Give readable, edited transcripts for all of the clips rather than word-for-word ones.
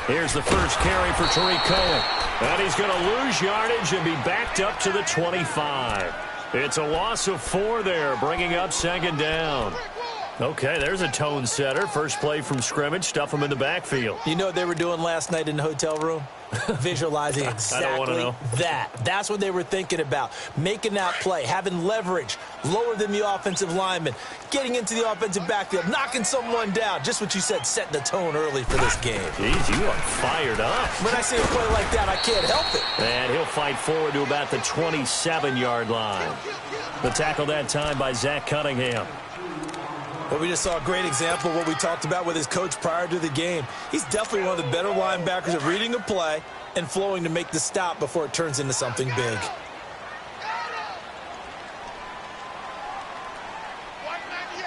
Here's the first carry for Tariq Cohen. And he's going to lose yardage and be backed up to the 25. It's a loss of 4 there, bringing up second down. Okay, there's a tone setter. First play from scrimmage, stuff him in the backfield. You know what they were doing last night in the hotel room? Visualizing exactly that. That's what they were thinking about. Making that play, having leverage, lower than the offensive lineman, getting into the offensive backfield, knocking someone down. Just what you said, setting the tone early for this game. Jeez, you are fired up. When I see a play like that, I can't help it. And he'll fight forward to about the 27-yard line. The tackle that time by Zach Cunningham. Well, we just saw a great example of what we talked about with his coach prior to the game. He's definitely one of the better linebackers at reading a play and flowing to make the stop before it turns into something big.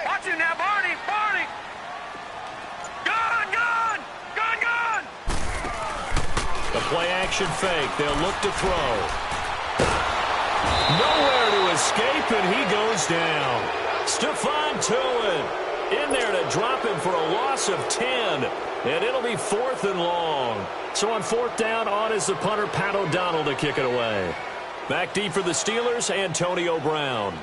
Watch him now, Barney! Barney! Gone! The play-action fake. They'll look to throw. Nowhere to escape, and he goes down. Stephon Tuitt in there to drop him for a loss of 10. And it'll be 4th and long. So on 4th down, on is the punter, Pat O'Donnell, to kick it away. Back deep for the Steelers, Antonio Brown.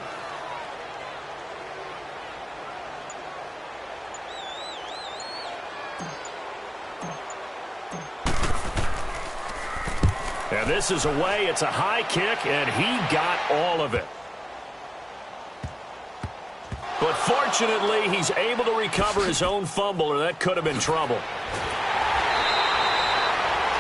And this is away. It's a high kick, and he got all of it. But fortunately, he's able to recover his own fumble, or that could have been trouble.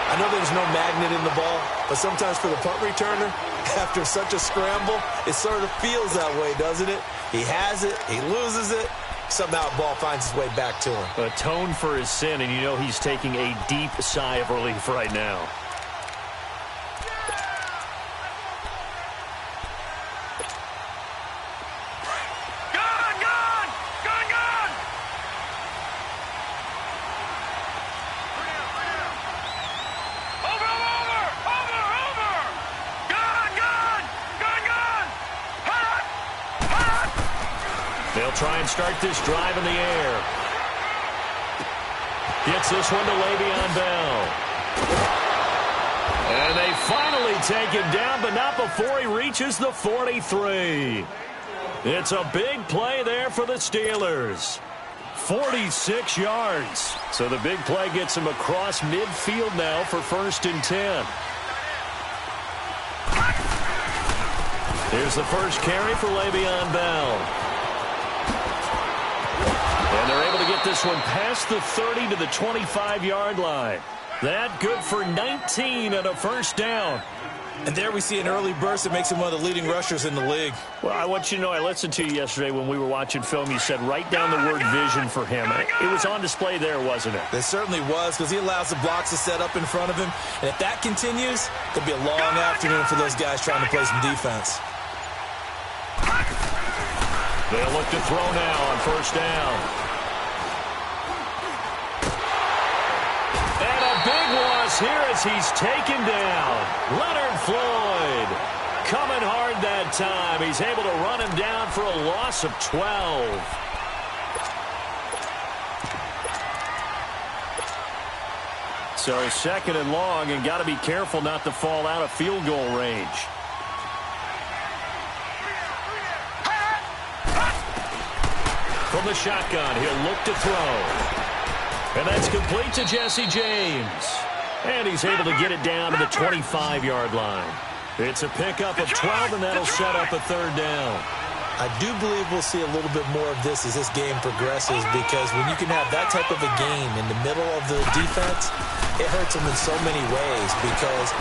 I know there's no magnet in the ball, but sometimes for the punt returner, after such a scramble, it sort of feels that way, doesn't it? He has it, he loses it, somehow the ball finds its way back to him. Atone for his sin, and you know he's taking a deep sigh of relief right now. They'll try and start this drive in the air. Gets this one to Le'Veon Bell. And they finally take him down, but not before he reaches the 43. It's a big play there for the Steelers. 46 yards. So the big play gets him across midfield now for 1st and 10. Here's the first carry for Le'Veon Bell. And they're able to get this one past the 30 to the 25-yard line. That good for 19 and a 1st down. And there we see an early burst that makes him one of the leading rushers in the league. Well, I want you to know, I listened to you yesterday when we were watching film. You said write down the word vision for him. It was on display there, wasn't it? It certainly was, because he allows the blocks to set up in front of him. And if that continues, it'll be a long afternoon for those guys trying to play some defense. They'll look to throw now on 1st down. And a big loss here as he's taken down. Leonard Floyd coming hard that time. He's able to run him down for a loss of 12. So 2nd and long, and got to be careful not to fall out of field goal range. From the shotgun, he'll look to throw. And that's complete to Jesse James. And he's able to get it down to the 25-yard line. It's a pickup of 12, and that'll set up a 3rd down. I do believe we'll see a little bit more of this as this game progresses, because when you can have that type of a game in the middle of the defense, it hurts them in so many ways, because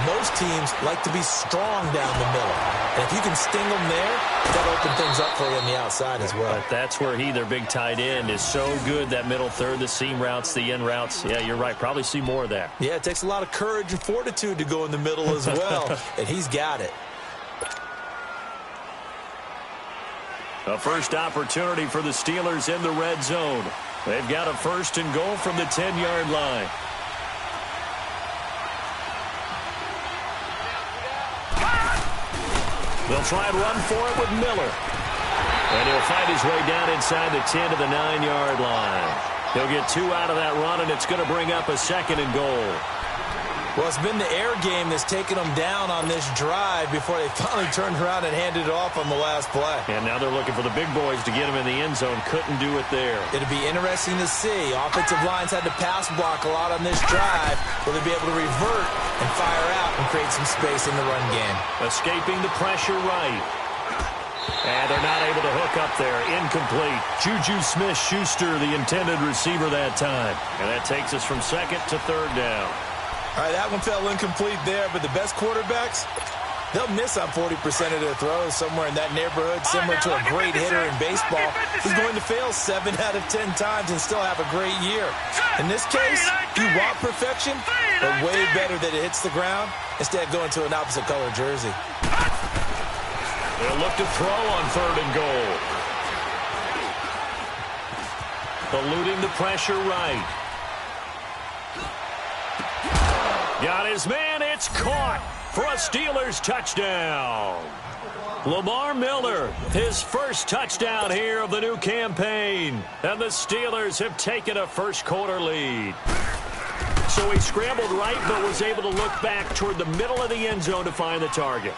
most teams like to be strong down the middle. And if you can sting them there, that'll open things up for you on the outside as well. But that's where their big tight end, is so good, that middle third, the seam routes, the in routes. Yeah, you're right. Probably see more of that. Yeah, it takes a lot of courage and fortitude to go in the middle as well, and he's got it. A first opportunity for the Steelers in the red zone. They've got a 1st and goal from the 10-yard line. They'll try and run for it with Miller. And he'll find his way down inside the 10 to the 9-yard line. He'll get 2 out of that run, and it's going to bring up a 2nd and goal. Well, it's been the air game that's taken them down on this drive before they finally turned around and handed it off on the last play. And now they're looking for the big boys to get him in the end zone. Couldn't do it there. It'll be interesting to see. Offensive lines had to pass block a lot on this drive. Will they be able to revert and fire out and create some space in the run game? Escaping the pressure right. And they're not able to hook up there. Incomplete. Juju Smith-Schuster, the intended receiver that time. And that takes us from 2nd to 3rd down. All right, that one fell incomplete there, but the best quarterbacks, they'll miss on 40% of their throws, somewhere in that neighborhood, similar to a great hitter in baseball who's going to fail 7 out of 10 times and still have a great year. In this case, you want perfection, but way better that it hits the ground instead of going to an opposite color jersey. They'll look to throw on 3rd and goal. Eluding the pressure right. Got his man. It's caught for a Steelers touchdown. Lamar Miller, his first touchdown here of the new campaign. And the Steelers have taken a first-quarter lead. So he scrambled right but was able to look back toward the middle of the end zone to find the target.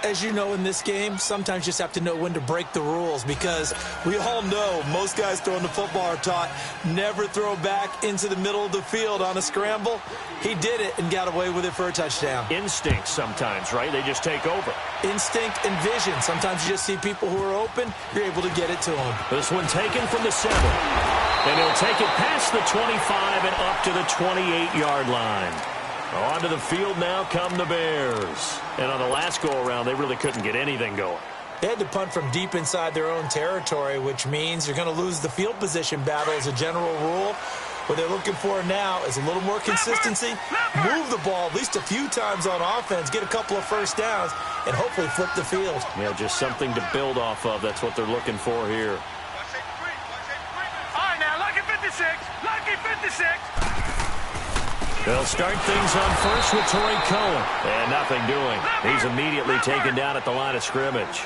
As you know, in this game, sometimes you just have to know when to break the rules because we all know most guys throwing the football are taught never throw back into the middle of the field on a scramble. He did it and got away with it for a touchdown. Instinct sometimes, right? They just take over. Instinct and vision. Sometimes you just see people who are open, you're able to get it to them. This one taken from the 7. And he'll take it past the 25 and up to the 28-yard line. Onto the field now come the Bears. And on the last go-around, they really couldn't get anything going. They had to punt from deep inside their own territory, which means you're going to lose the field position battle as a general rule. What they're looking for now is a little more consistency, move the ball at least a few times on offense, get a couple of first downs, and hopefully flip the field. Yeah, just something to build off of. That's what they're looking for here. All right, now, lucky 56. Lucky 56. They'll start things on first with Torrey Cohen. And nothing doing. He's immediately taken down at the line of scrimmage.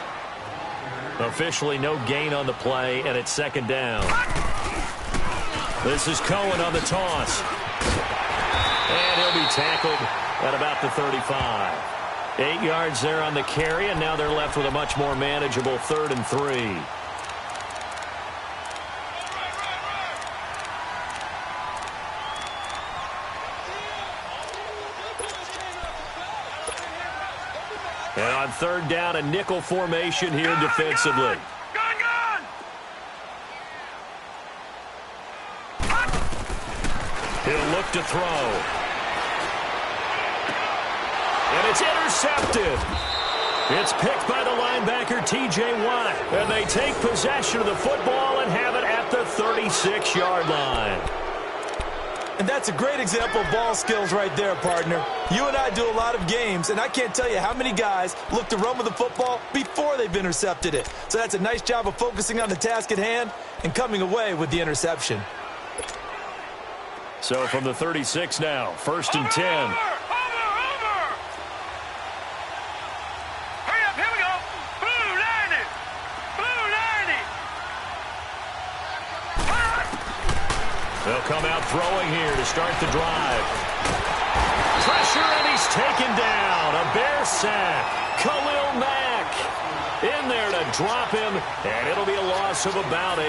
Officially no gain on the play, and it's 2nd down. This is Cohen on the toss. And he'll be tackled at about the 35. 8 yards there on the carry, and now they're left with a much more manageable 3rd and 3. And on 3rd down, a nickel formation here defensively. Gun! He'll look to throw. And it's intercepted. It's picked by the linebacker, T.J. Watt. And they take possession of the football and have it at the 36-yard line. And that's a great example of ball skills right there, partner. You and I do a lot of games, and I can't tell you how many guys look to run with the football before they've intercepted it. So that's a nice job of focusing on the task at hand and coming away with the interception. So from the 36 now, 1st and 10. Over! Hurry up, here we go. Blue 90. Blue 90. They'll come out throwing here to start the drive. Pressure, and he's taken down. A Bear sack. Khalil Mack in there to drop him, and it'll be a loss of about 8.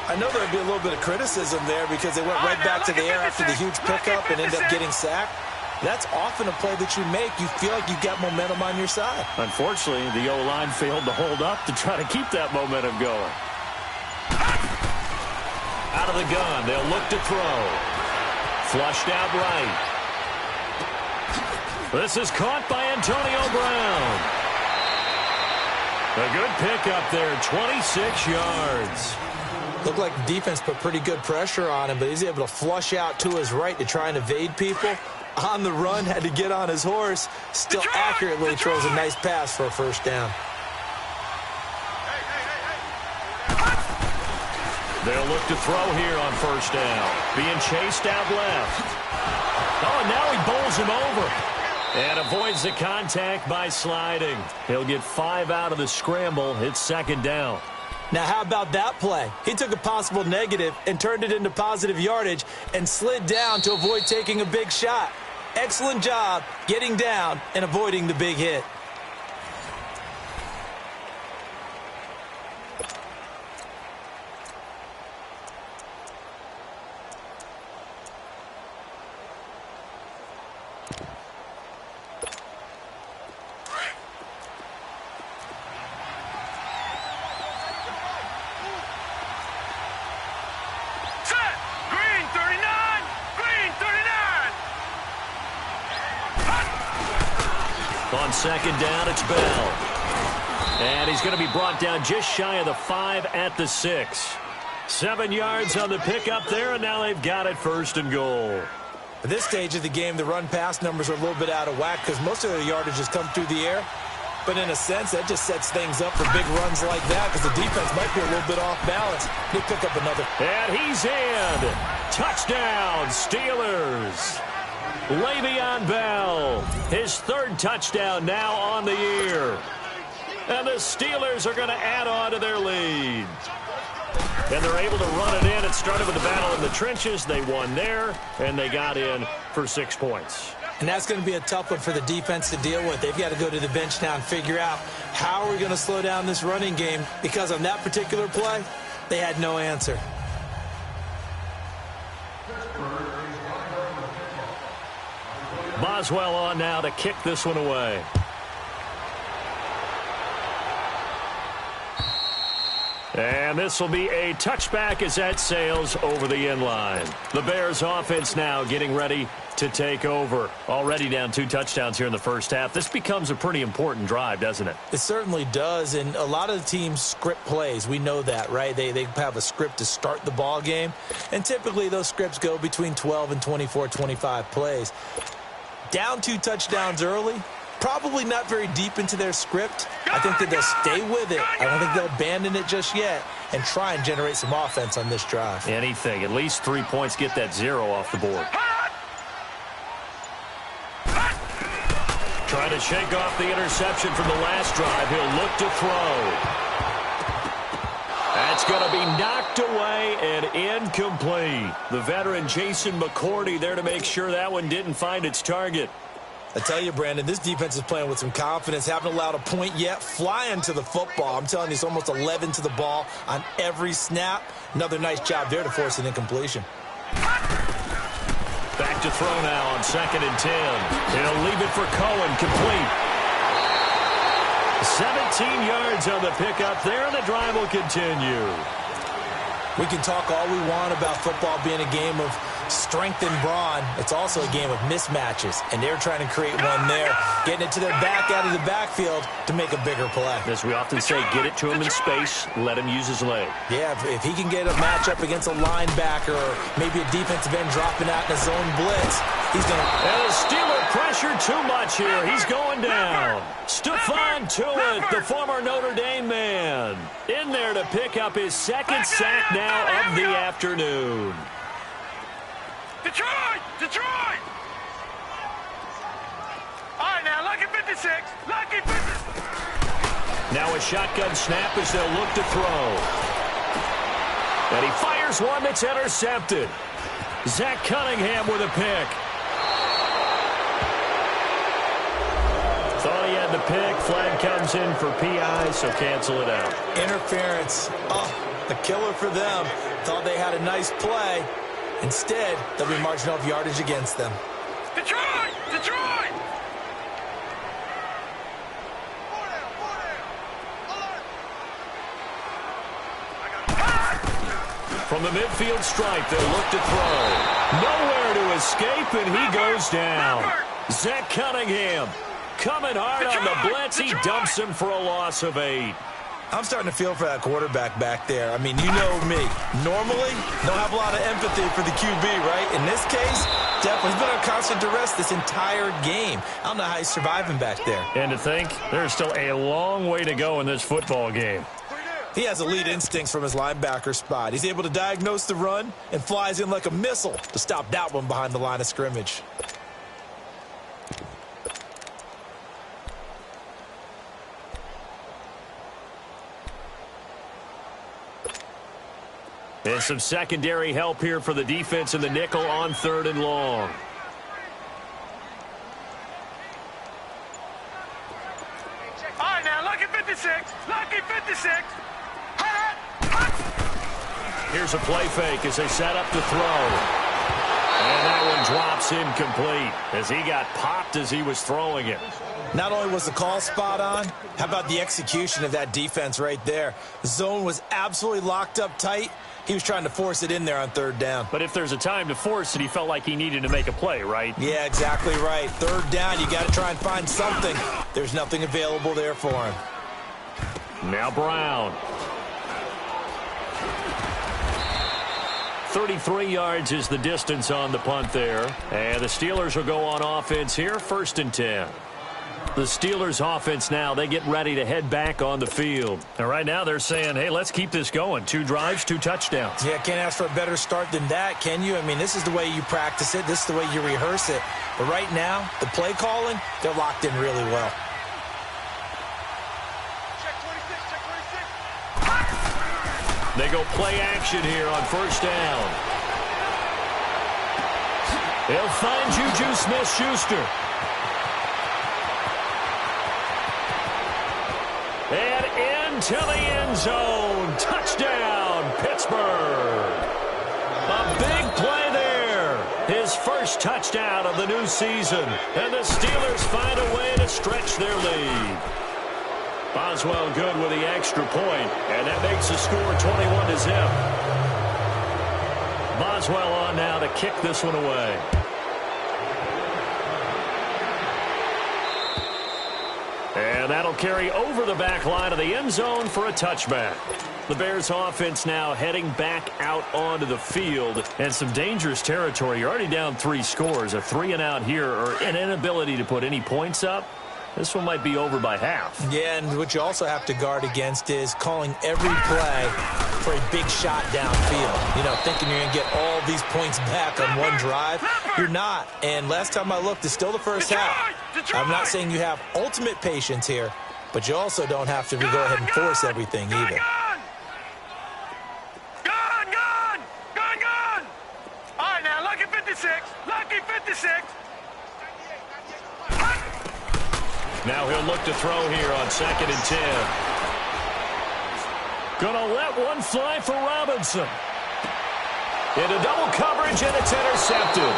I know there'll be a little bit of criticism there because they went right back to the air after the huge pickup and ended up getting sacked. That's often a play that you make. You feel like you've got momentum on your side. Unfortunately, the O-line failed to hold up to try to keep that momentum going. Out of the gun, they'll look to throw. Flushed out right. This is caught by Antonio Brown. A good pickup there, 26 yards. Looked like the defense put pretty good pressure on him, but he's able to flush out to his right to try and evade people. On the run, had to get on his horse. Still accurately throws a nice pass for a first down. They'll look to throw here on first down. Being chased out left. Oh, and now he bowls him over. And avoids the contact by sliding. He'll get 5 out of the scramble. It's 2nd down. Now, how about that play? He took a possible negative and turned it into positive yardage and slid down to avoid taking a big shot. Excellent job getting down and avoiding the big hit. On second down, it's Bell. And he's going to be brought down just shy of the 5 at the 6. 7 yards on the pickup there, and now they've got it 1st and goal. At this stage of the game, the run-pass numbers are a little bit out of whack because most of their yardage has come through the air. But in a sense, that just sets things up for big runs like that because the defense might be a little bit off balance. They pick up another. And he's in. Touchdown, Steelers. Le'Veon Bell, his 3rd touchdown now on the year. And the Steelers are going to add on to their lead. And they're able to run it in. It started with the battle in the trenches. They won there, and they got in for 6 points. And that's going to be a tough one for the defense to deal with. They've got to go to the bench now and figure out how are we going to slow down this running game because on that particular play, they had no answer. Boswell on now to kick this one away. And this will be a touchback as that sails over the inline. The Bears offense now getting ready to take over. Already down 2 touchdowns here in the first half. This becomes a pretty important drive, doesn't it? It certainly does, and a lot of the teams script plays. We know that, right? They have a script to start the ball game, and typically those scripts go between 12 and 24, 25 plays. Down 2 touchdowns early, probably not very deep into their script. I think that they'll stay with it. I don't think they'll abandon it just yet and try and generate some offense on this drive. Anything. At least 3 points, get that 0 off the board. Trying to shake off the interception from the last drive. He'll look to throw. That's going to be knocked away and incomplete. The veteran Jason McCourty there to make sure that one didn't find its target. I tell you, Brandon, this defense is playing with some confidence. Haven't allowed a point yet. Flying to the football. I'm telling you, it's almost 11 to the ball on every snap. Another nice job there to force an incompletion. Back to throw now on 2nd and 10. He'll leave it for Cohen, complete. 17 yards on the pickup there, and the drive will continue. We can talk all we want about football being a game of strength and brawn. It's also a game of mismatches, and they're trying to create one there, getting it to their back out of the backfield to make a bigger play. As we often say, get it to him in space, let him use his leg. Yeah, if he can get a matchup against a linebacker or maybe a defensive end dropping out in a zone blitz, he's going to... And the Steeler pressure too much here. He's going down. Stephon Tuitt, the former Notre Dame man, in there to pick up his 2nd sack now of the afternoon. Detroit! Detroit! All right, now, lucky 56. Lucky 56. Now a shotgun snap as they'll look to throw. And he fires one that's intercepted. Zach Cunningham with a pick. Thought he had the pick. Flag comes in for PI, so cancel it out. Interference. Oh, a killer for them. Thought they had a nice play. Instead, they'll be marching off yardage against them. Detroit! Detroit! From the midfield stripe, they'll look to throw. Nowhere to escape, and he goes down. Zach Cunningham coming hard on the blitz. He dumps him for a loss of 8. I'm starting to feel for that quarterback back there. I mean, you know me. Normally, don't have a lot of empathy for the QB, right? In this case, definitely. He's been on constant duress this entire game. I don't know how he's surviving back there. And to think, there's still a long way to go in this football game. He has elite instincts from his linebacker spot. He's able to diagnose the run and flies in like a missile to stop that one behind the line of scrimmage. And some secondary help here for the defense in the nickel on 3rd and long. All right, now, lucky 56. Lucky 56. Here's a play fake as they set up to throw. And that one drops incomplete as he got popped as he was throwing it. Not only was the call spot on, how about the execution of that defense right there? The zone was absolutely locked up tight. He was trying to force it in there on 3rd down. But if there's a time to force it, he felt like he needed to make a play, right? Yeah, exactly right. 3rd down, you got to try and find something. There's nothing available there for him. Now Brown. 33 yards is the distance on the punt there. And the Steelers will go on offense here, 1st and 10. The Steelers offense now, they get ready to head back on the field. And right now they're saying, hey, let's keep this going. 2 drives, 2 touchdowns. Yeah, can't ask for a better start than that, can you? I mean, this is the way you practice it. This is the way you rehearse it. But right now, the play calling, they're locked in really well. They go play action here on 1st down. They'll find Juju Smith-Schuster. And into the end zone. Touchdown, Pittsburgh. A big play there. His first touchdown of the new season. And the Steelers find a way to stretch their lead. Boswell good with the extra point, and that makes the score 21-0. Boswell on now to kick this one away. And that'll carry over the back line of the end zone for a touchback. The Bears offense now heading back out onto the field, and some dangerous territory. You're already down 3 scores, a 3-and-out here, or an inability to put any points up. This one might be over by half. Yeah, and what you also have to guard against is calling every play for a big shot downfield. You know, thinking you're going to get all these points back on one drive. You're not. And last time I looked, it's still the first half. I'm not saying you have ultimate patience here, but you also don't have to go ahead and force everything either. Gone! All right, now, lucky 56. Lucky 56. Now he'll look to throw here on 2nd and 10. Gonna let one fly for Robinson. Into double coverage, and it's intercepted.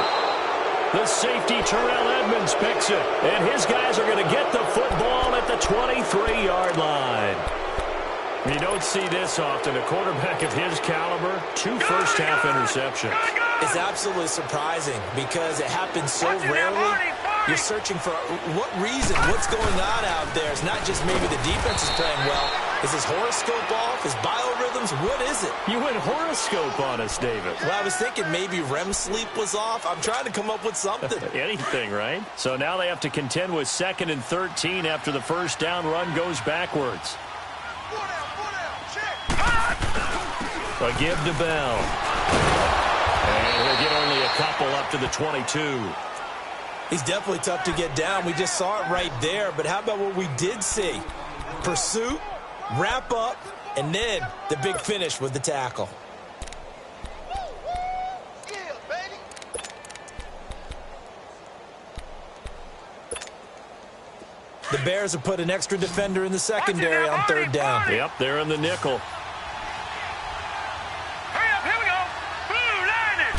The safety, Terrell Edmonds, picks it. And his guys are going to get the football at the 23-yard line. You don't see this often. A quarterback of his caliber, 2 first-half interceptions. It's absolutely surprising because it happens so rarely. You're searching for what reason, what's going on out there. It's not just maybe the defense is playing well. Is his horoscope off? His biorhythms? What is it? You went horoscope on us, David. Well, I was thinking maybe REM sleep was off. I'm trying to come up with something. Anything, right? So now they have to contend with 2nd and 13 after the first down run goes backwards. A give to Bell. And he'll get only a couple up to the 22. He's definitely tough to get down. We just saw it right there. But how about what we did see? Pursuit, wrap up, and then the big finish with the tackle. The Bears have put an extra defender in the secondary on 3rd down. Yep, they're in the nickel. Hurry up, here we go. Blue line it.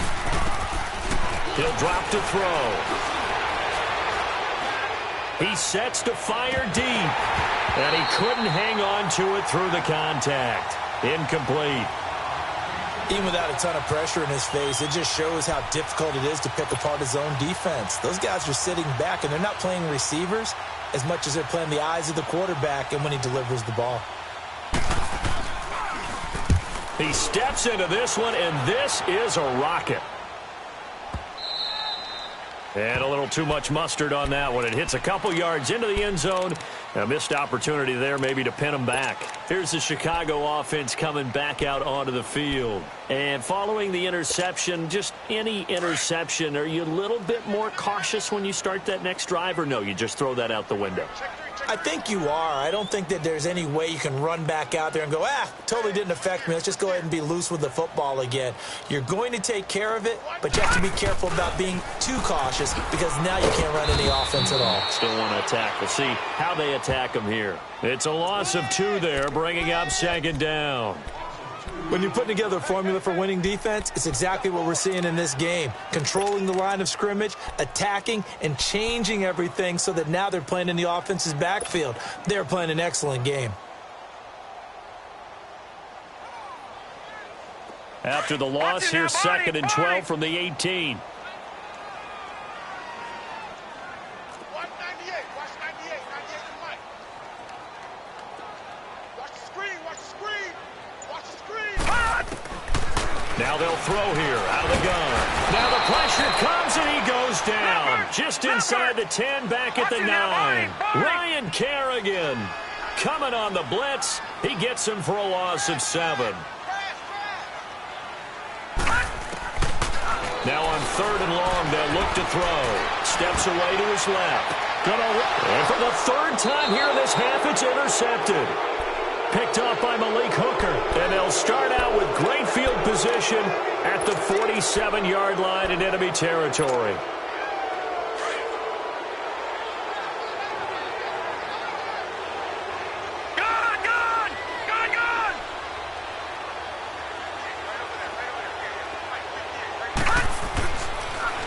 He'll drop to throw. He sets to fire deep. And he couldn't hang on to it through the contact. Incomplete. Even without a ton of pressure in his face, it just shows how difficult it is to pick apart his own defense. Those guys are sitting back, and they're not playing receivers as much as they're playing the eyes of the quarterback and when he delivers the ball. He steps into this one, and this is a rocket. And a little too much mustard on that one. It hits a couple yards into the end zone. A missed opportunity there maybe to pin him back. Here's the Chicago offense coming back out onto the field. And following the interception, just any interception, are you a little bit more cautious when you start that next drive, or no, you just throw that out the window? Check 3. I think you are. I don't think that there's any way you can run back out there and go, totally didn't affect me. Let's just go ahead and be loose with the football again. You're going to take care of it, but you have to be careful about being too cautious because now you can't run any offense at all. Still want to attack. We'll see how they attack him here. It's a loss of 2 there, bringing up 2nd down. When you put together a formula for winning defense, it's exactly what we're seeing in this game. Controlling the line of scrimmage, attacking, and changing everything so that now they're playing in the offense's backfield. They're playing an excellent game. After the loss, here's 2nd and 12 from the 18. Now they'll throw here out of the gun. Now the pressure comes and he goes down. Just inside the 10, back at the 9. Ryan Kerrigan coming on the blitz. He gets him for a loss of 7. Now on 3rd and long, they'll look to throw. Steps away to his left. And for the 3rd time here in this half, it's intercepted. Picked off by Malik Hooker. And they'll start out with great field position at the 47-yard line in enemy territory.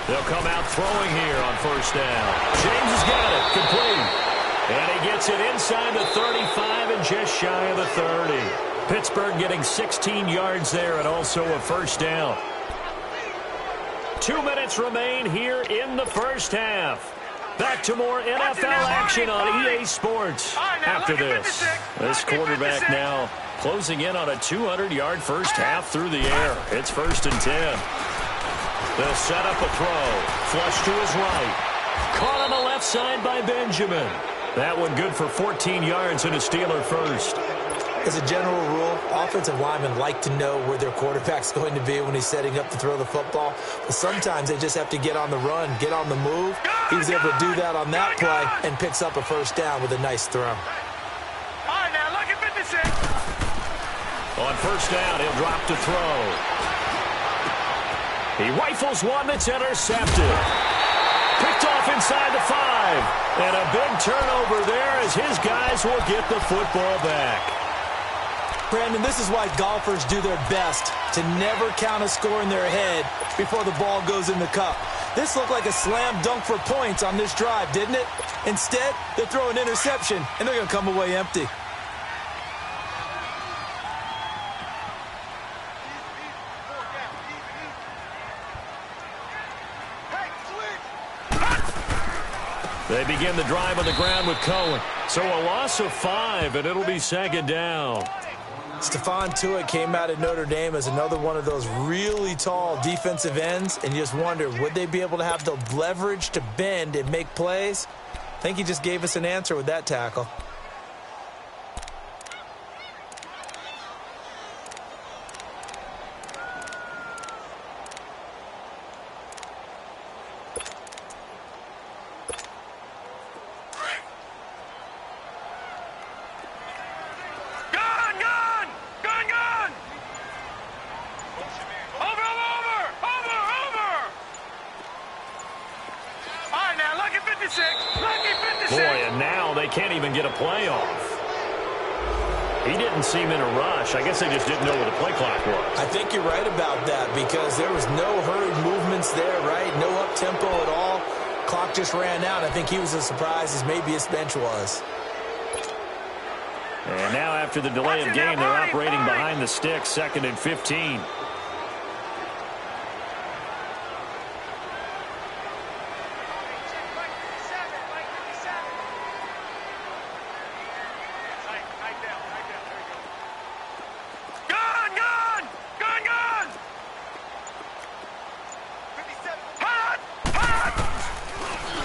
They'll come out throwing here on 1st down. James has got it. Complete. And he gets it inside the 35 and just shy of the 30. Pittsburgh getting 16 yards there and also a 1st down. 2 minutes remain here in the 1st half. Back to more NFL action on EA Sports after this. This quarterback now closing in on a 200-yard 1st half through the air. It's 1st and 10. They'll set up a throw. Flush to his right. Caught on the left side by Benjamin. That one good for 14 yards and a Steeler 1st. As a general rule, offensive linemen like to know where their quarterback's going to be when he's setting up to throw the football. But sometimes they just have to get on the run, get on the move. He was able to do that on that play and picks up a 1st down with a nice throw. All right, now look at 56. On 1st down, he'll drop to throw. He rifles one that's intercepted. Picked off inside the 5. And a big turnover there as his guys will get the football back. Brandon, this is why golfers do their best to never count a score in their head before the ball goes in the cup. This looked like a slam dunk for points on this drive, didn't it? Instead, they throw an interception, and they're going to come away empty. They begin the drive on the ground with Cohen. So a loss of 5, and it'll be 2nd down. Stephon Tuitt came out of Notre Dame as another one of those really tall defensive ends, and you just wonder, would they be able to have the leverage to bend and make plays? I think he just gave us an answer with that tackle. Boy, and now they can't even get a play off. He didn't seem in a rush. I guess they just didn't know where the play clock was. I think you're right about that because there was no hurried movements there, right? No up-tempo at all. Clock just ran out. I think he was as surprised as maybe his bench was. And now after the delay of game, they're operating behind the sticks, 2nd and 15.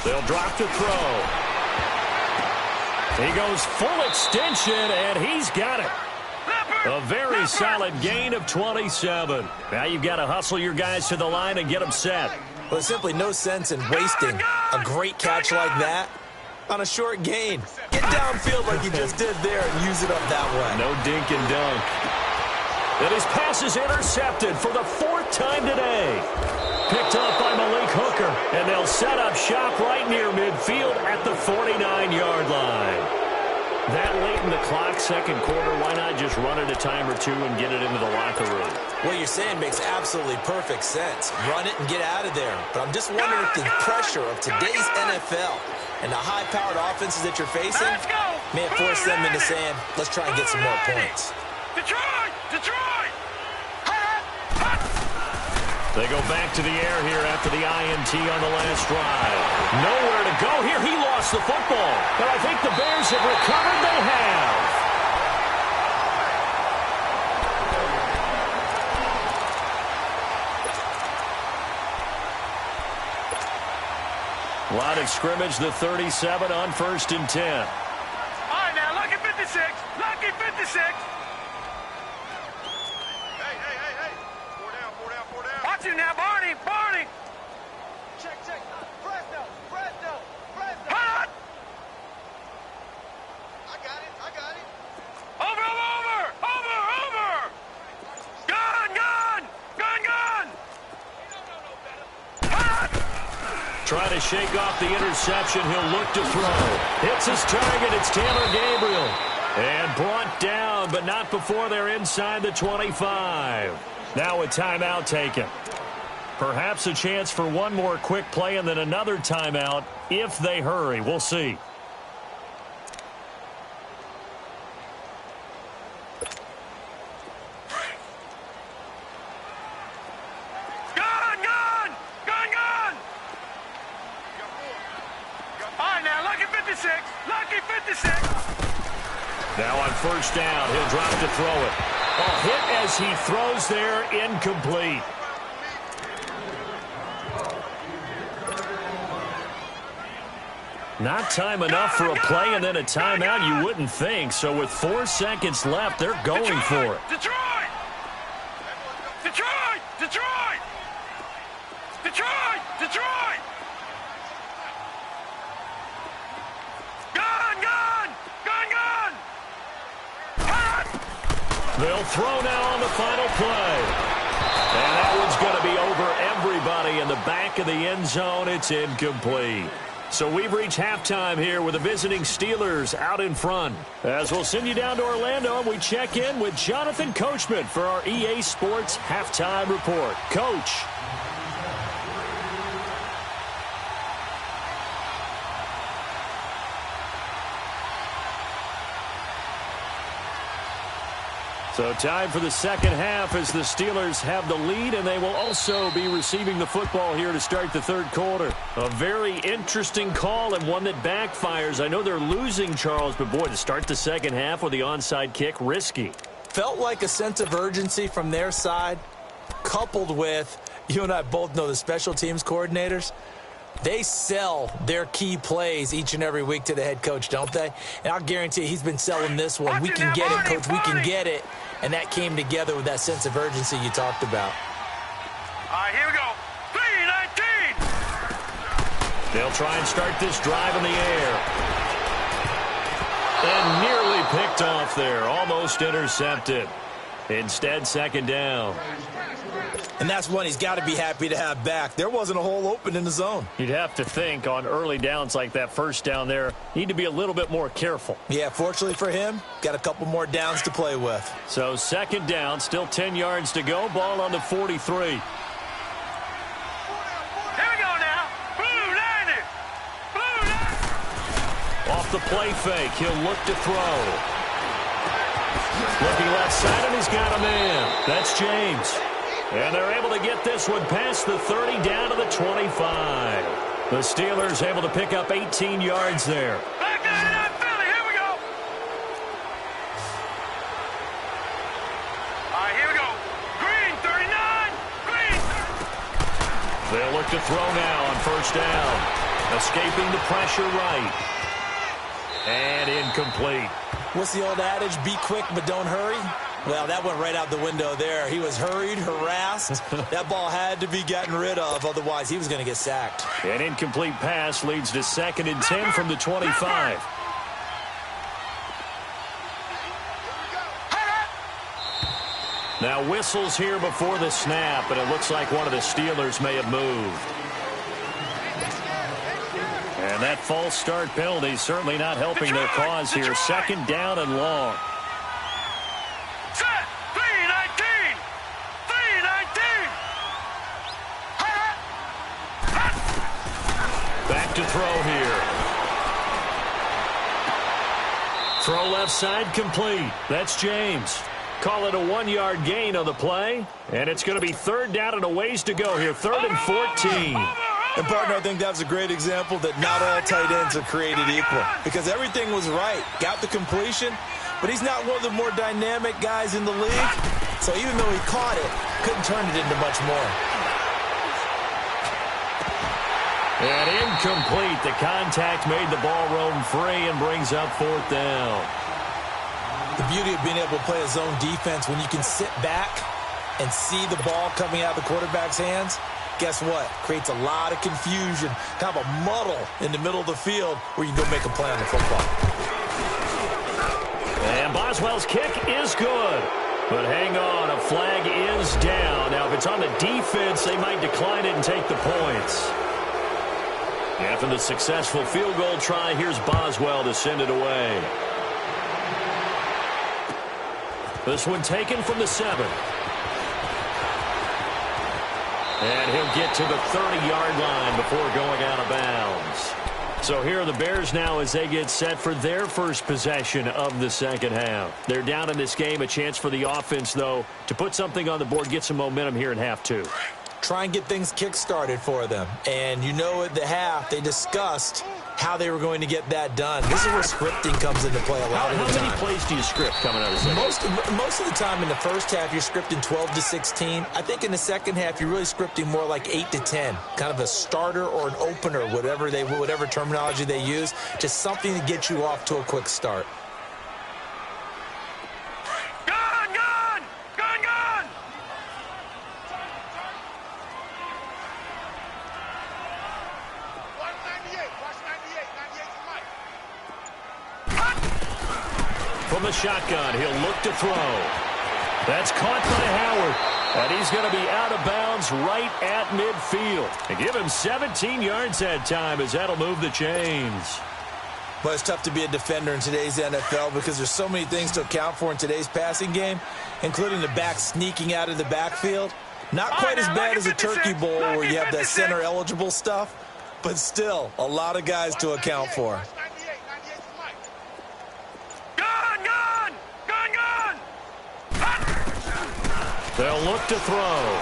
They'll drop to throw. He goes full extension, and he's got it. A very solid gain of 27. Now you've got to hustle your guys to the line and get them set. Well, there's simply no sense in wasting a great catch like that on a short gain. Get get downfield like you just did there and use it up that way. No dink and dunk. And his pass is intercepted for the 4th time today. Picked up by Malik Hooker, and they'll set up shop right near midfield at the 49-yard line. That late in the clock, second quarter, why not just run it a time or two and get it into the locker room? What you're saying makes absolutely perfect sense. Run it and get out of there. But I'm just wondering if the pressure of today's NFL and the high-powered offenses that you're facing may have forced them into saying, let's try and get some more points. Detroit! Detroit! They go back to the air here after the INT on the last drive. Nowhere to go here. He lost the football. But I think the Bears have recovered. They have. Line of scrimmage, the 37 on 1st and 10. All right, now, lucky 56. Lucky 56. Watch him now, Barney. Barney. Check. Fresno. Hot. I got it. Over. Gun. Hot. Trying to shake off the interception. He'll look to throw. Hits his target. It's Taylor Gabriel. And brought down, but not before they're inside the 25. Now a timeout taken. Perhaps a chance for one more quick play and then another timeout if they hurry. We'll see. Gun. All right, now, lucky 56. Now on 1st down, he'll drop to throw it. A hit as he throws there, incomplete. Not time enough for a play and then a timeout, you wouldn't think. So with 4 seconds left, they're going for it. Detroit! Gun! Hot! They'll throw now on the final play. And that one's going to be over everybody in the back of the end zone. It's incomplete. So we've reached halftime here with the visiting Steelers out in front. As we'll send you down to Orlando, and we check in with Jonathan Coachman for our EA Sports Halftime Report. Coach. So time for the second half as the Steelers have the lead, and they will also be receiving the football here to start the third quarter. A very interesting call and one that backfires. I know they're losing, Charles, but boy, to start the second half with the onside kick, risky. Felt like a sense of urgency from their side, coupled with, you and I both know the special teams coordinators. They sell their key plays each and every week to the head coach, don't they? And I'll guarantee he's been selling this one. We can get it, Coach. We can get it. And that came together with that sense of urgency you talked about. All right, here we go. 3-19. They'll try and start this drive in the air. And nearly picked off there. Almost intercepted. Instead, second down. And that's one he's got to be happy to have back. There wasn't a hole open in the zone. You'd have to think on early downs like that first down there, need to be a little bit more careful. Yeah, fortunately for him, got a couple more downs to play with. So second down, still 10 yards to go. Ball on the 43. Here we go now. Blue 90. Off the play fake, he'll look to throw. Looking left side, and he's got a man. That's James. And they're able to get this one past the 30 down to the 25. The Steelers able to pick up 18 yards there. Back out of that Philly. Here we go. All right, here we go. Green 39. Green 30. They'll look to throw now on first down. Escaping the pressure right. And incomplete. What's the old adage? Be quick, but don't hurry. Well, that went right out the window there. He was hurried, harassed. That ball had to be gotten rid of, otherwise he was going to get sacked. An incomplete pass leads to 2nd and 10 from the 25. Now whistles here before the snap, and it looks like one of the Steelers may have moved. And that false start penalty certainly not helping their cause here. Second down and long. Set. 3-19. 3-19. Back to throw here. Throw left side complete. That's James. Call it a 1-yard gain on the play. And it's going to be third down and a ways to go here. 3rd and 14. And, partner, I think that's a great example that not all tight ends are created equal because everything was right. Got the completion, but he's not one of the more dynamic guys in the league. So even though he caught it, couldn't turn it into much more. And incomplete. The contact made the ball roam free and brings up 4th down. The beauty of being able to play a zone defense when you can sit back and see the ball coming out of the quarterback's hands, guess what? Creates a lot of confusion, kind of a muddle in the middle of the field where you can go make a play on the football. And Boswell's kick is good. But hang on, a flag is down. Now, if it's on the defense, they might decline it and take the points. After the successful field goal try, here's Boswell to send it away. This one taken from the 7. And he'll get to the 30-yard line before going out of bounds. So here are the Bears now as they get set for their first possession of the second half. They're down in this game. A chance for the offense, though, to put something on the board, get some momentum here in half 2. Try and get things kick-started for them. And you know at the half, they discussed how they were going to get that done. This is where scripting comes into play a lot of the time. How many plays do you script coming out of the second? Most of the time in the first half, you're scripting 12 to 16. I think in the second half, you're really scripting more like 8 to 10. Kind of a starter or an opener, whatever terminology they use. Just something to get you off to a quick start. From the shotgun, he'll look to throw. That's caught by Howard. And he's going to be out of bounds right at midfield. And give him 17 yards that time as that'll move the chains. But it's tough to be a defender in today's NFL because there's so many things to account for in today's passing game, including the back sneaking out of the backfield. Not quite as bad as a turkey bowl where you have that center-eligible stuff, but still a lot of guys to account for. They'll look to throw.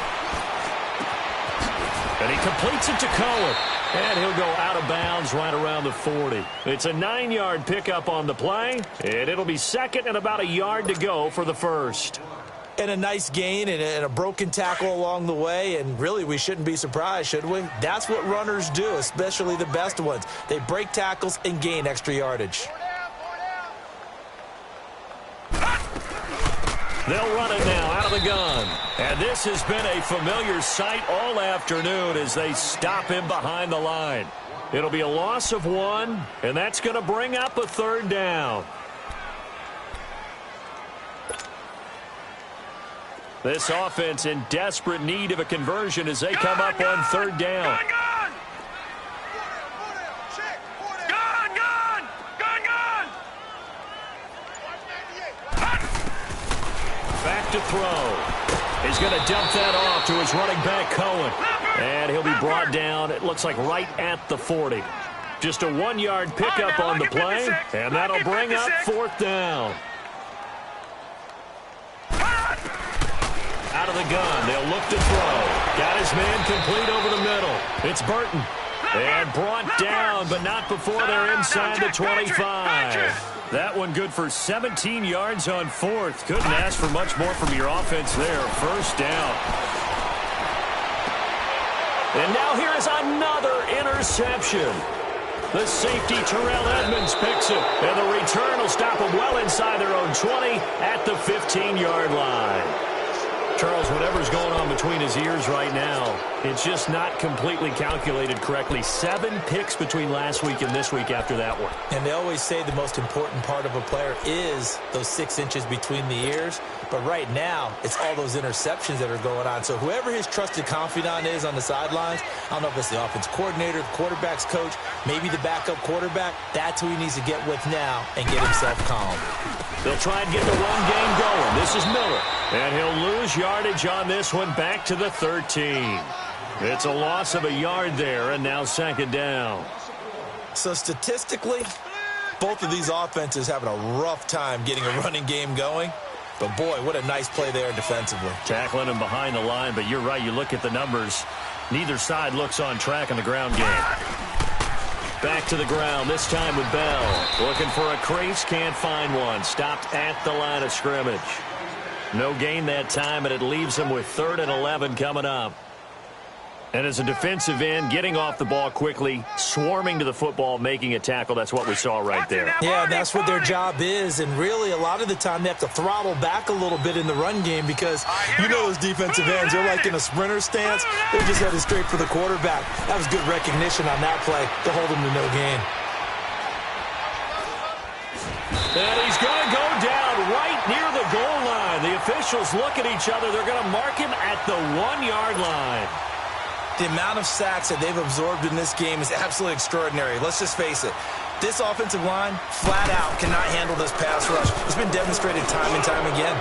And he completes it to Cohen. And he'll go out of bounds right around the 40. It's a 9-yard pickup on the play. And it'll be second and about a yard to go for the first. And a nice gain and a broken tackle along the way. And really, we shouldn't be surprised, should we? That's what runners do, especially the best ones. They break tackles and gain extra yardage. They'll run it now out of the gun. And this has been a familiar sight all afternoon as they stop him behind the line. It'll be a loss of 1, and that's going to bring up a 3rd down. This offense in desperate need of a conversion as they come up on 3rd down. Back to throw. He's going to dump that off to his running back, Cohen. And he'll be brought down, it looks like, right at the 40. Just a 1-yard pickup on the play, and that'll bring up 4th down. Out of the gun, they'll look to throw. Got his man complete over the middle. It's Burton. And brought down, but not before they're inside the 25. That one good for 17 yards on 4th. Couldn't ask for much more from your offense there. First down. And now here is another interception. The safety, Terrell Edmonds, picks it. And the return will stop them well inside their own 20 at the 15-yard line. Charles, whatever's going on between his ears right now, it's just not completely calculated correctly. 7 picks between last week and this week after that one. And they always say the most important part of a player is those 6 inches between the ears. But right now, it's all those interceptions that are going on. So whoever his trusted confidant is on the sidelines, I don't know if it's the offense coordinator, the quarterback's coach, maybe the backup quarterback, that's who he needs to get with now and get himself calm. They'll try and get the run game going. This is Miller. And he'll lose yardage on this one back to the 13. It's a loss of a yard there, and now 2nd down. So statistically, both of these offenses having a rough time getting a running game going. But, boy, what a nice play there defensively. Tackling him behind the line, but you're right. You look at the numbers. Neither side looks on track in the ground game. Back to the ground, this time with Bell. Looking for a crease, can't find one. Stopped at the line of scrimmage. No gain that time, and it leaves him with 3rd and 11 coming up. And as a defensive end, getting off the ball quickly, swarming to the football, making a tackle, that's what we saw right there. Yeah, that's what their job is, and really a lot of the time they have to throttle back a little bit in the run game because you know those defensive ends, they're like in a sprinter stance. They're just headed straight for the quarterback. That was good recognition on that play to hold them to no gain. And he's going to go down right near the goal line. The officials look at each other. They're going to mark him at the 1-yard line. The amount of sacks that they've absorbed in this game is absolutely extraordinary. Let's just face it. This offensive line, flat out, cannot handle this pass rush. It's been demonstrated time and time again.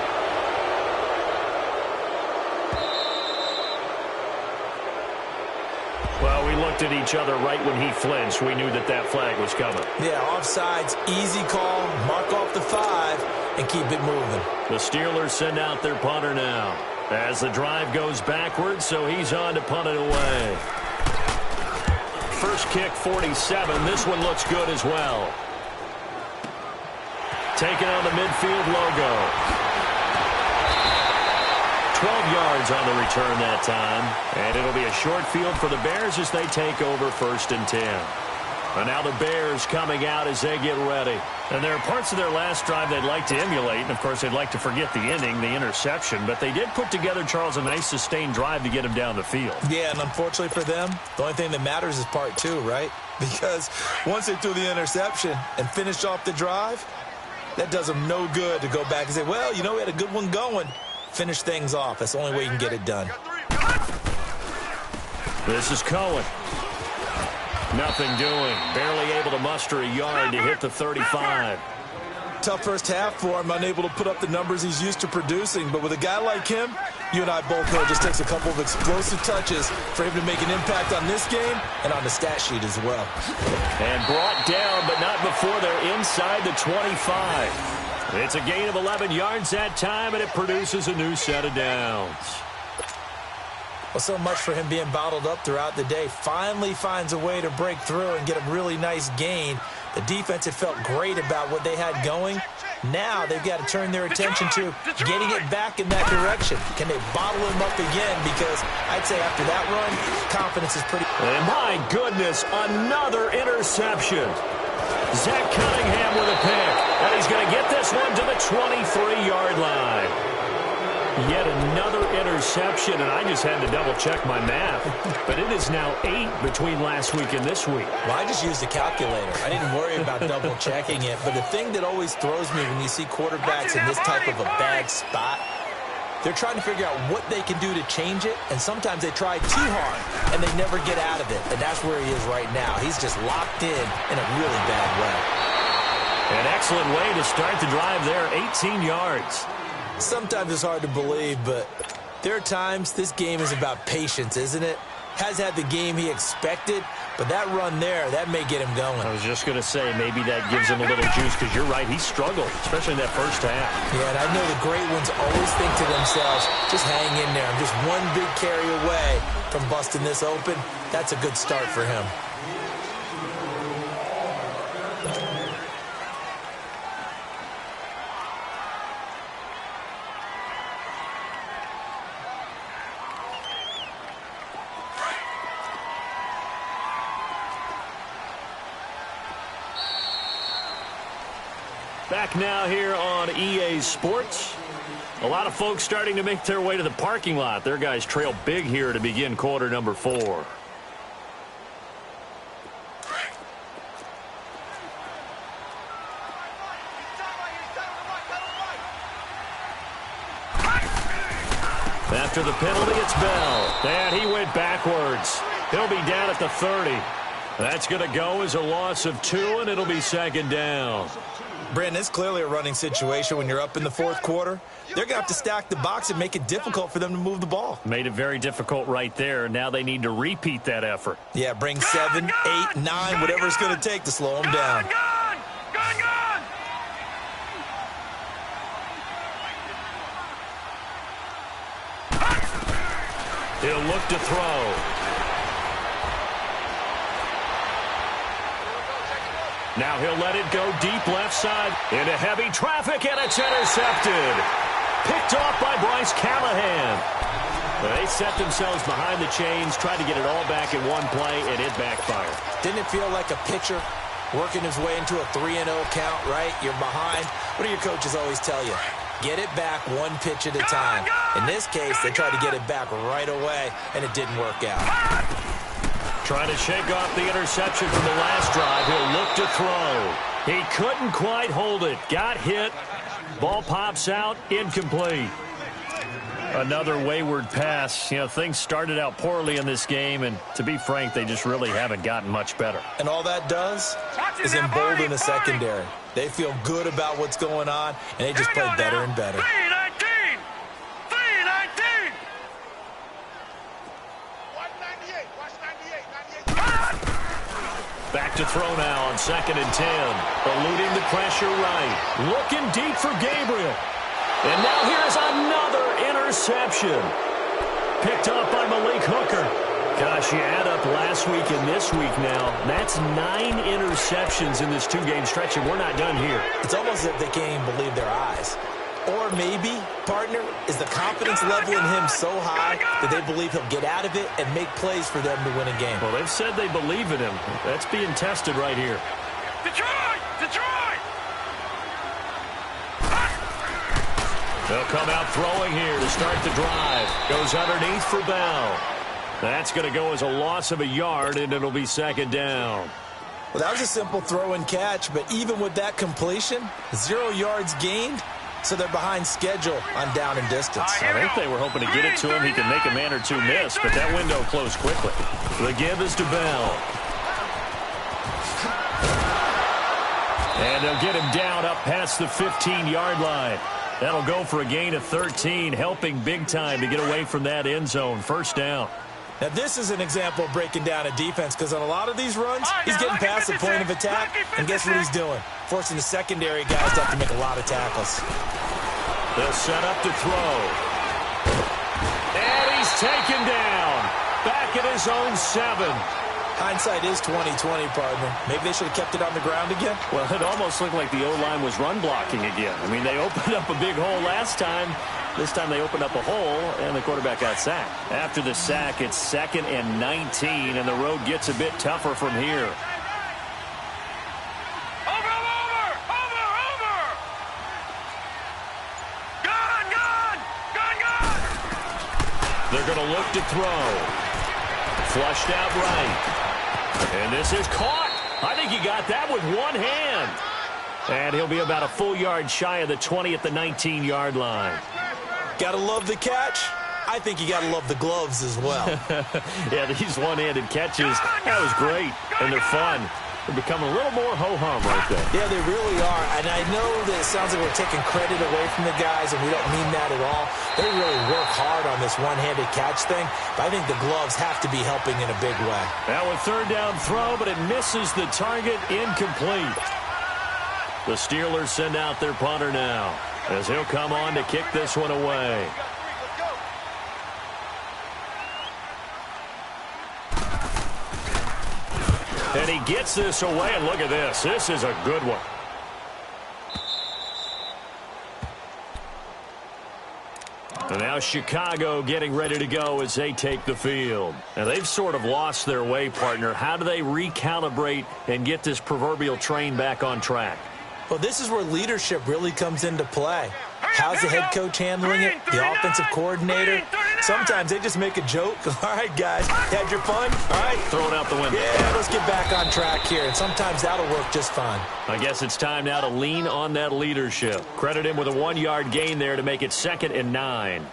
Well, we looked at each other right when he flinched. We knew that that flag was coming. Yeah, offsides, easy call, mark off the 5, and keep it moving. The Steelers send out their punter now. As the drive goes backwards, so he's on to punt it away. First kick, 47. This one looks good as well. Taking on the midfield logo. 12 yards on the return that time. And it'll be a short field for the Bears as they take over 1st and 10. And now the Bears coming out as they get ready. And there are parts of their last drive they'd like to emulate. And, of course, they'd like to forget the inning, the interception. But they did put together, Charles, a nice sustained drive to get him down the field. Yeah, and unfortunately for them, the only thing that matters is part 2, right? Because once they threw the interception and finished off the drive, that does them no good to go back and say, well, you know, we had a good one going. Finish things off. That's the only way you can get it done. This is Cohen. Nothing doing. Barely able to muster a yard to hit the 35. Tough first half for him, unable to put up the numbers he's used to producing. But with a guy like him, you and I both know it just takes a couple of explosive touches for him to make an impact on this game and on the stat sheet as well. And brought down, but not before they're inside the 25. It's a gain of 11 yards that time, and it produces a new set of downs. Well, so much for him being bottled up throughout the day. Finally finds a way to break through and get a really nice gain. The defense had felt great about what they had going. Now they've got to turn their attention to getting it back in that direction. Can they bottle him up again? Because I'd say after that run, confidence is pretty... And my goodness, another interception. Zach Cunningham with a pick. And he's going to get this one to the 23-yard line. Yet another interception, and I just had to double-check my math. But it is now 8 between last week and this week. Well, I just used a calculator. I didn't worry about double-checking it. But the thing that always throws me when you see quarterbacks in this type of a bad spot, they're trying to figure out what they can do to change it, and sometimes they try too hard, and they never get out of it. And that's where he is right now. He's just locked in a really bad way. An excellent way to start the drive there, 18 yards. Sometimes it's hard to believe, but there are times this game is about patience, isn't it? Has had the game he expected, but that run there, that may get him going. I was just going to say, maybe that gives him a little juice, because you're right, he struggled, especially in that first half. Yeah, and I know the great ones always think to themselves, just hang in there. I'm just one big carry away from busting this open. That's a good start for him. Back now here on EA Sports. A lot of folks starting to make their way to the parking lot. Their guys trail big here to begin quarter number 4. After the penalty, it's Bell. And he went backwards. He'll be down at the 30. That's going to go as a loss of 2, and it'll be second down. Brandon, it's clearly a running situation when you're up in the fourth quarter. They're going to have to stack the box and make it difficult for them to move the ball. Made it very difficult right there. Now they need to repeat that effort. Yeah, bring 7, 8, 9, whatever it's going to take to slow them down. He'll look to throw. Now he'll let it go deep left side into heavy traffic, and it's intercepted. Picked off by Bryce Callahan. They set themselves behind the chains, tried to get it all back in one play, and it backfired. Didn't it feel like a pitcher working his way into a 3-0 count, right? You're behind. What do your coaches always tell you? Get it back one pitch at a time. In this case, they tried to get it back right away, and it didn't work out. Trying to shake off the interception from the last drive. He'll look to throw. He couldn't quite hold it. Got hit. Ball pops out. Incomplete. Another wayward pass. You know, things started out poorly in this game, and to be frank, they just really haven't gotten much better. And all that does is embolden the secondary. They feel good about what's going on, and they just play better and better. 3-19. Back to throw now on 2nd and 10. Eluding the pressure right. Looking deep for Gabriel. And now here's another interception. Picked up by Malik Hooker. Gosh, you add up last week and this week now. That's 9 interceptions in this 2-game stretch, and we're not done here. It's almost as if they can't even believe their eyes. Or maybe, partner, is the confidence level in him so high that they believe he'll get out of it and make plays for them to win a game. Well, they've said they believe in him. That's being tested right here. Detroit! They'll come out throwing here to start the drive. Goes underneath for Bell. That's going to go as a loss of a yard, and it'll be second down. Well, that was a simple throw and catch, but even with that completion, 0 yards gained, so they're behind schedule on down and distance. I think they were hoping to get it to him. He could make a man or two miss, but that window closed quickly. The give is to Bell. And they'll get him down up past the 15-yard line. That'll go for a gain of 13, helping big time to get away from that end zone. First down. Now, this is an example of breaking down a defense, because on a lot of these runs, he's getting past the point of attack, and guess what he's doing? Forcing the secondary guys to have to make a lot of tackles. They'll set up to throw. And he's taken down. Back at his own 7. Hindsight is 20/20, partner. Maybe they should have kept it on the ground again. Well, it almost looked like the O-line was run blocking again. I mean, they opened up a big hole last time. This time they opened up a hole, and the quarterback got sacked. After the sack, it's 2nd and 19, and the road gets a bit tougher from here. Over! Gun! They're going to look to throw. Flushed out right. And this is caught. I think he got that with one hand. And he'll be about a full yard shy of the 20 at the 19-yard line. Gotta love the catch. I think you gotta love the gloves as well. Yeah, these one-handed catches, that was great. And they're fun. They're becoming a little more ho-hum right there. Yeah, they really are. And I know that it sounds like we're taking credit away from the guys, and we don't mean that at all. They really work hard on this one-handed catch thing, but I think the gloves have to be helping in a big way. Now a third down throw, but it misses the target. Incomplete. The Steelers send out their punter now, as he'll come on to kick this one away. And he gets this away, and look at this. This is a good one. And now Chicago getting ready to go as they take the field. Now they've sort of lost their way, partner. How do they recalibrate and get this proverbial train back on track? Well, this is where leadership really comes into play. How's the head coach handling it? The offensive coordinator? Sometimes they just make a joke. All right, guys, had your fun? All right. Throw it out the window. Yeah, let's get back on track here, and sometimes that'll work just fine. I guess it's time now to lean on that leadership. Credit him with a 1-yard gain there to make it 2nd and 9.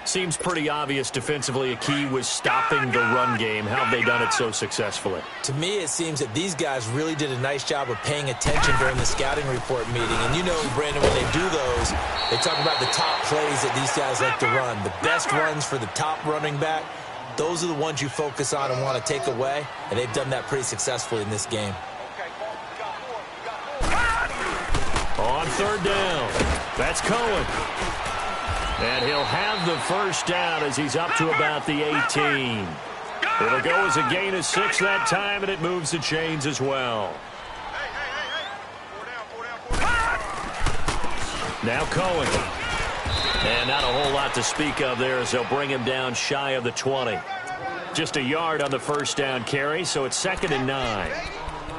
Seems pretty obvious defensively a key was stopping the run game. How have they done it so successfully? To me, it seems that these guys really did a nice job of paying attention during the scouting report meeting. And you know, Brandon, when they do those, they talk about the top plays that these guys like to run. The best runs for the top running back, those are the ones you focus on and want to take away. And they've done that pretty successfully in this game. On 3rd down, that's Cohen. And he'll have the first down as he's up to about the 18. It'll go as a gain of 6 that time, and it moves the chains as well. Now Cohen. And not a whole lot to speak of there as they'll bring him down shy of the 20. Just a yard on the first down carry, so it's 2nd and 9.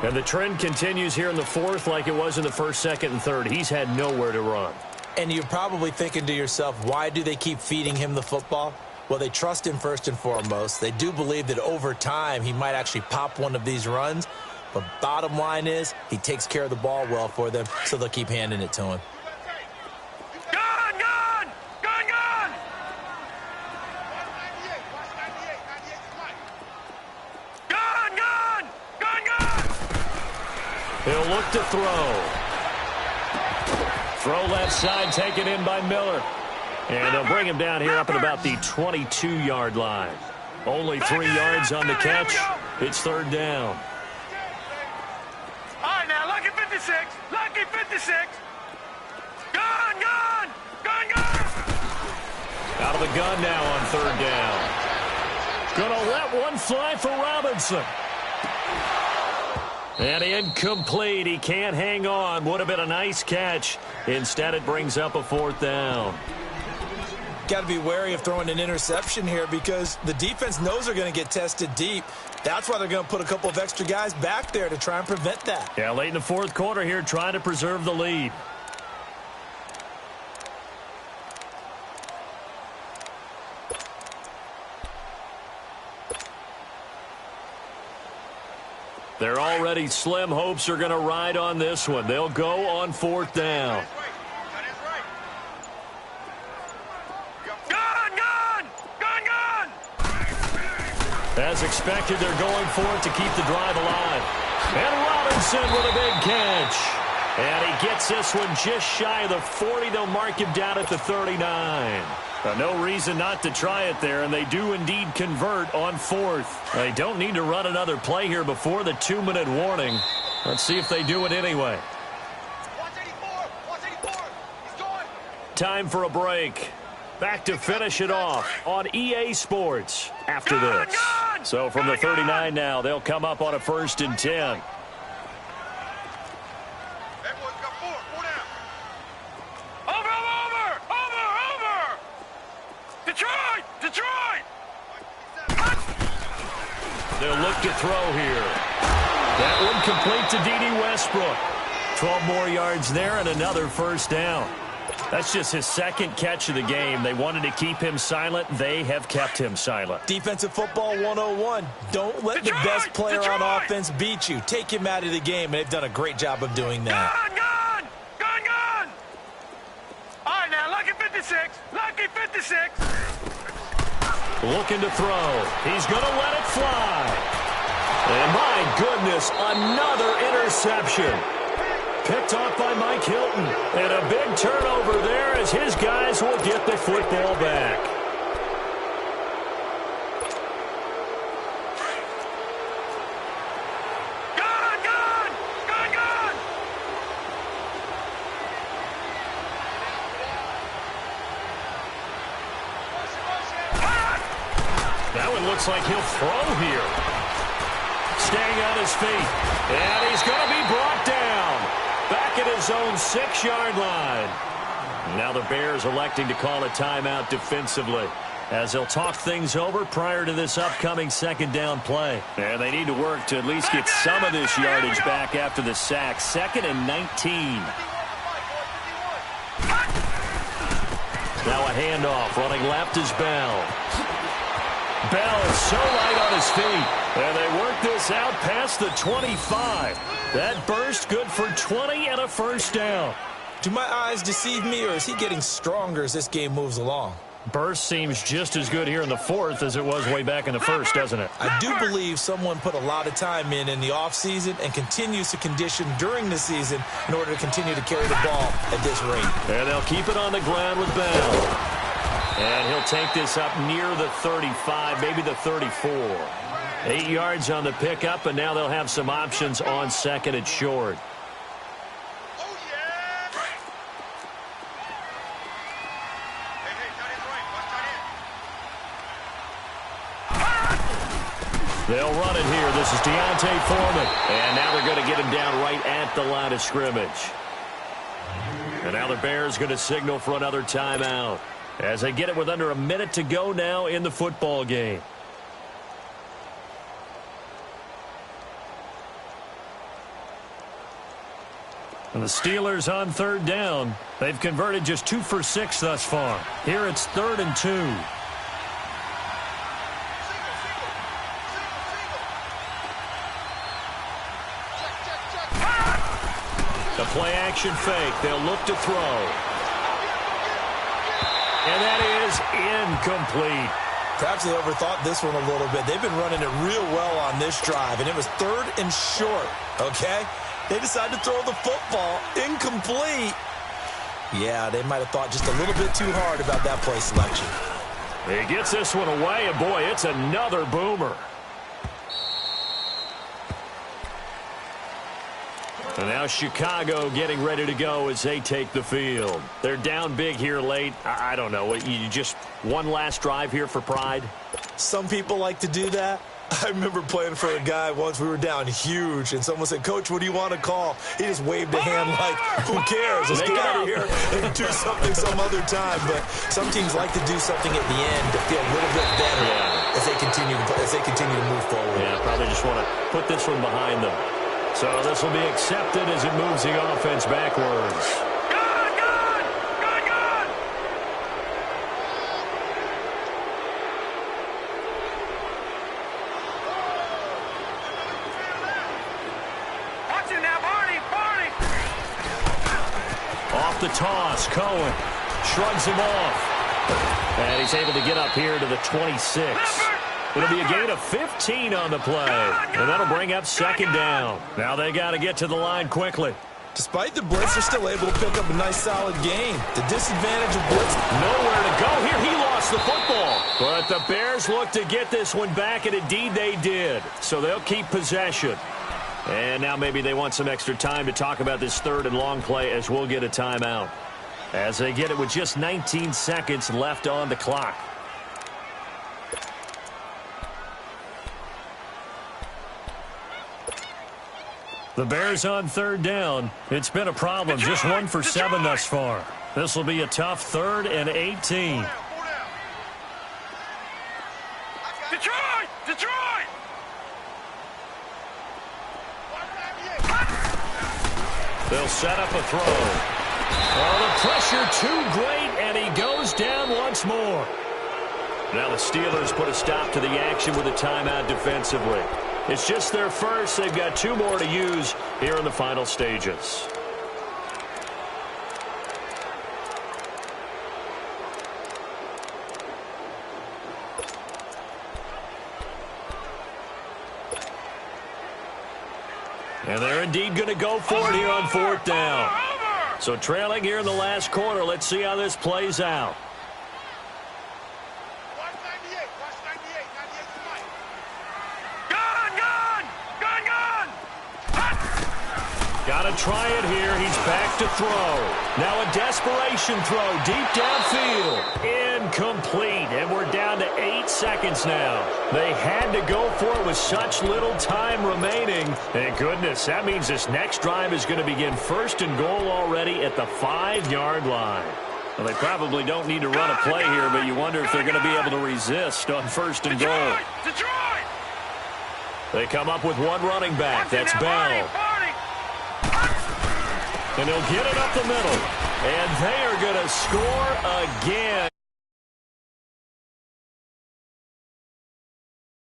And the trend continues here in the 4th like it was in the 1st, 2nd, and 3rd. He's had nowhere to run. And you're probably thinking to yourself, why do they keep feeding him the football? Well, they trust him first and foremost. They do believe that over time he might actually pop one of these runs. But bottom line is he takes care of the ball well for them, so they'll keep handing it to him. He'll look to throw. Throw left side, taken in by Miller. And they'll bring him down here up at about the 22-yard line. Only 3 yards on the catch. It's 3rd down. All right, now, lucky 56. Lucky 56. Gun, gun, gun, gun. Out of the gun now on 3rd down. Gonna let one fly for Robinson. And incomplete. He can't hang on. Would have been a nice catch. Instead, it brings up a 4th down. Got to be wary of throwing an interception here because the defense knows they're going to get tested deep. That's why they're going to put a couple of extra guys back there to try and prevent that. Yeah, late in the 4th quarter here, trying to preserve the lead. They're already slim. Hopes are going to ride on this one. They'll go on 4th down. As expected, they're going for it to keep the drive alive. And Robinson with a big catch. And he gets this one just shy of the 40. They'll mark him down at the 39. No reason not to try it there, and they do indeed convert on 4th. They don't need to run another play here before the 2-minute warning. Let's see if they do it anyway. 184. He's going. Time for a break. Back to finish it off on EA Sports after this. So from the 39 now, they'll come up on a 1st and 10. They'll look to throw here. That one complete to D.D. Westbrook. 12 more yards there and another 1st down. That's just his 2nd catch of the game. They wanted to keep him silent. They have kept him silent. Defensive football 101. Don't let the best player on offense beat you. Take him out of the game. They've done a great job of doing that. Gun. All right, now, lucky 56. Lucky 56. Looking to throw. He's going to let it fly. And my goodness, another interception. Picked off by Mike Hilton. And a big turnover there as his guys will get the football back. Gun. That one looks like he'll throw here. Staying on his feet. And he's going to be brought down. Back at his own 6-yard line. Now the Bears electing to call a timeout defensively as they'll talk things over prior to this upcoming 2nd down play. And they need to work to at least get some of this yardage back after the sack. 2nd and 19. Now a handoff. Running left is Bell. Bell is so light on his feet. And they work this out past the 25. That burst good for 20 and a first down. Do my eyes deceive me, or is he getting stronger as this game moves along? Burst seems just as good here in the fourth as it was way back in the first, doesn't it? I do believe someone put a lot of time in the offseason and continues to condition during the season in order to continue to carry the ball at this rate. And they'll keep it on the ground with Bell. And he'll take this up near the 35, maybe the 34. 8 yards on the pickup, and now they'll have some options on second and short. They'll run it here. This is Deontay Foreman. And now they're going to get him down right at the line of scrimmage. And now the Bears going to signal for another timeout as they get it with under a minute to go now in the football game. And the Steelers on third down. They've converted just 2 for 6 thus far. Here it's 3rd and 2. The play-action fake. They'll look to throw. And that is incomplete. Perhaps they overthought this one a little bit. They've been running it real well on this drive, and it was 3rd and short, okay? They decided to throw the football. Incomplete. Yeah, they might have thought just a little bit too hard about that play selection. He gets this one away, and boy, it's another boomer. And now Chicago getting ready to go as they take the field. They're down big here late. I don't know. You just one last drive here for pride? Some people like to do that. I remember playing for a guy once. We were down huge, and someone said, "Coach, what do you want to call?" He just waved a hand like, "Who cares? Let's get out of here and do something some other time." But some teams like to do something at the end to feel a little bit better as they continue to move forward. Yeah, probably just want to put this one behind them. So this will be accepted as it moves the offense backwards. Watch it now, Barney! Off the toss, Cohen shrugs him off. And he's able to get up here to the 26. It'll be a gain of 15 on the play, and that'll bring up 2nd down. Now they got to get to the line quickly. Despite the blitz, they're still able to pick up a nice, solid gain. The disadvantage of blitz. Nowhere to go here. He lost the football. But the Bears look to get this one back, and indeed they did. So they'll keep possession. And now maybe they want some extra time to talk about this 3rd and long play as we'll get a timeout. As they get it with just 19 seconds left on the clock. The Bears on 3rd down. It's been a problem. Just 1 for 7 thus far. This will be a tough 3rd and 18. Detroit! Detroit! They'll set up a throw. Oh, the pressure too great, and he goes down once more. Now the Steelers put a stop to the action with a timeout defensively. It's just their first. They've got 2 more to use here in the final stages. And they're indeed going to go for it here on 4th down. So trailing here in the last quarter. Let's see how this plays out. Got to try it here. He's back to throw. Now a desperation throw deep downfield. Incomplete. And we're down to 8 seconds now. They had to go for it with such little time remaining. Thank goodness. That means this next drive is going to begin 1st and goal already at the 5-yard line. Well, they probably don't need to run a play here, but you wonder if they're going to be able to resist on 1st and goal. Detroit! They come up with one running back. That's Bell. And he'll get it up the middle. And they are going to score again.